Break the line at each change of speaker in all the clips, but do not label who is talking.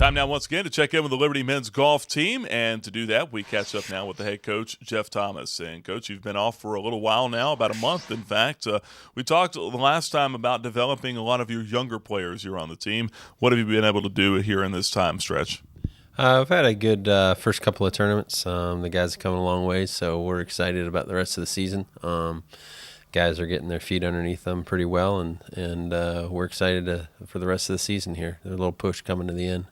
Time now once again to check in with the Liberty men's golf team, and to do that, we catch up now with the head coach, Jeff Thomas. And, Coach, you've been off for a little while now, about a month, in fact. We talked the last time about developing a lot of your younger players here on the team. What have you been able to do here in this time stretch?
We've had a good first couple of tournaments. The guys are coming a long way, so we're excited about the rest of the season. Guys are getting their feet underneath them pretty well, and we're excited for the rest of the season here. There's a little push coming to the end.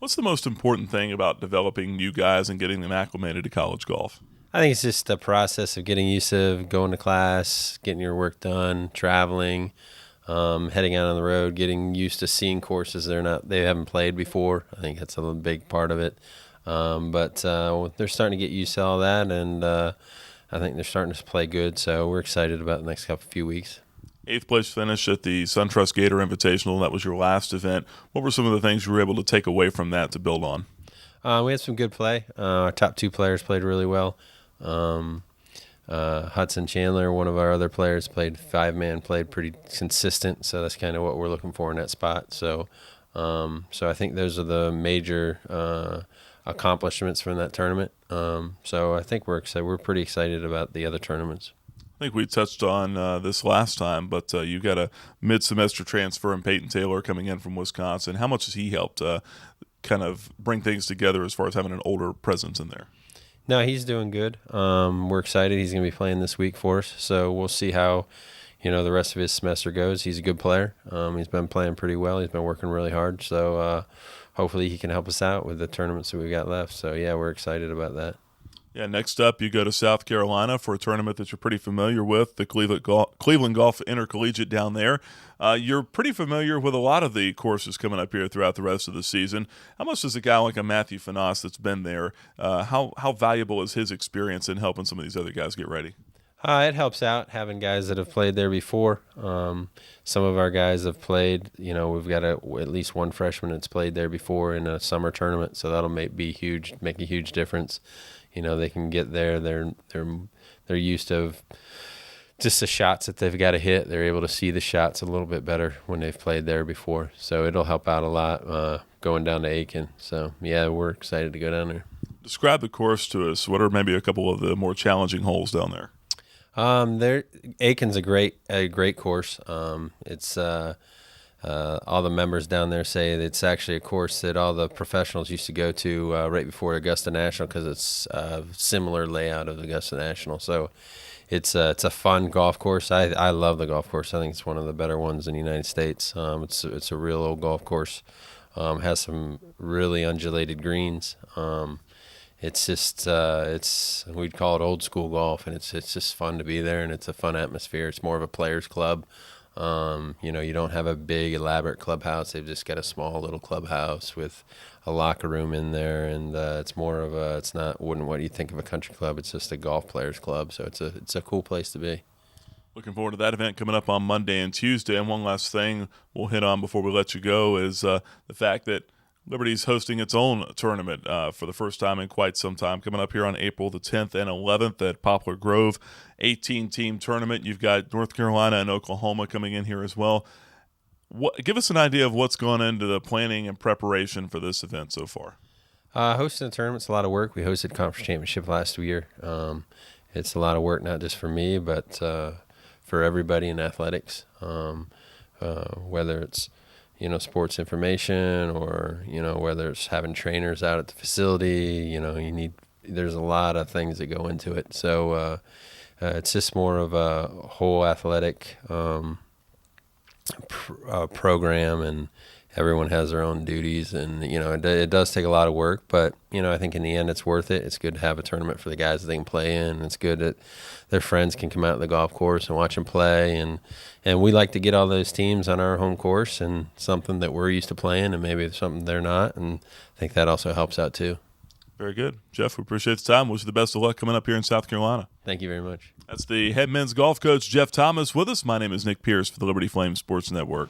What's the most important thing about developing new guys and getting them acclimated to college golf?
I think it's just the process of getting used to going to class, getting your work done, traveling, heading out on the road, getting used to seeing courses they haven't played before. I think that's a big part of it. But they're starting to get used to all that, and I think they're starting to play good. So we're excited about the next few weeks.
8th place finish at the Suntrust Gator Invitational. That was your last event. What were some of the things you were able to take away from that to build on?
We had some good play. Our top two players played really well. Hudson Chandler, one of our other players, played 5-man, played pretty consistent. So that's kind of what we're looking for in that spot. So I think those are the major accomplishments from that tournament. So I think we're excited. We're pretty excited about the other tournaments.
I think we touched on this last time, but you got a mid-semester transfer in Peyton Taylor coming in from Wisconsin. How much has he helped kind of bring things together as far as having an older presence in there?
No, he's doing good. We're excited. He's going to be playing this week for us, so we'll see how the rest of his semester goes. He's a good player. He's been playing pretty well. He's been working really hard, so hopefully he can help us out with the tournaments that we got left. So, yeah, we're excited about that.
Yeah, next up you go to South Carolina for a tournament that you're pretty familiar with, the Cleveland Golf Intercollegiate down there. You're pretty familiar with a lot of the courses coming up here throughout the rest of the season. How much does a guy like a Matthew Finas that's been there, how valuable is his experience in helping some of these other guys get ready?
It helps out having guys that have played there before. Some of our guys have played. We've got at least one freshman that's played there before in a summer tournament, so that'll make a huge difference. They can get there. They're used to just the shots that they've got to hit. They're able to see the shots a little bit better when they've played there before. So it'll help out a lot going down to Aiken. So, yeah, we're excited to go down there.
Describe the course to us. What are maybe a couple of the more challenging holes down there?
Aiken's a great course. It's all the members down there say that it's actually a course that all the professionals used to go to right before Augusta National because it's a similar layout of Augusta National. So it's a fun golf course. I love the golf course. I think it's one of the better ones in the United States. It's a real old golf course. Has some really undulated greens. It's just we'd call it old school golf, and it's just fun to be there, and it's a fun atmosphere. It's more of a players club. You don't have a big elaborate clubhouse. They've just got a small little clubhouse with a locker room in there, and it's not what you think of a country club. It's just a golf players club. So it's a cool place to be.
Looking forward to that event coming up on Monday and Tuesday. And one last thing we'll hit on before we let you go is the fact that Liberty's hosting its own tournament for the first time in quite some time, coming up here on April the 10th and 11th at Poplar Grove, 18-team tournament. You've got North Carolina and Oklahoma coming in here as well. Give us an idea of what's gone into the planning and preparation for this event so far.
Hosting a tournament's a lot of work. We hosted conference championship last year. It's a lot of work, not just for me, but for everybody in athletics, whether it's sports information or, whether it's having trainers out at the facility, there's a lot of things that go into it. So it's just more of a whole athletic program, and everyone has their own duties, and, it does take a lot of work, but, I think in the end it's worth it. It's good to have a tournament for the guys that they can play in. It's good that their friends can come out to the golf course and watch them play, and we like to get all those teams on our home course and something that we're used to playing and maybe something they're not, and I think that also helps out too.
Very good. Jeff, we appreciate the time. Wish you the best of luck coming up here in South Carolina.
Thank you very much.
That's the head men's golf coach, Jeff Thomas, with us. My name is Nick Pierce for the Liberty Flames Sports Network.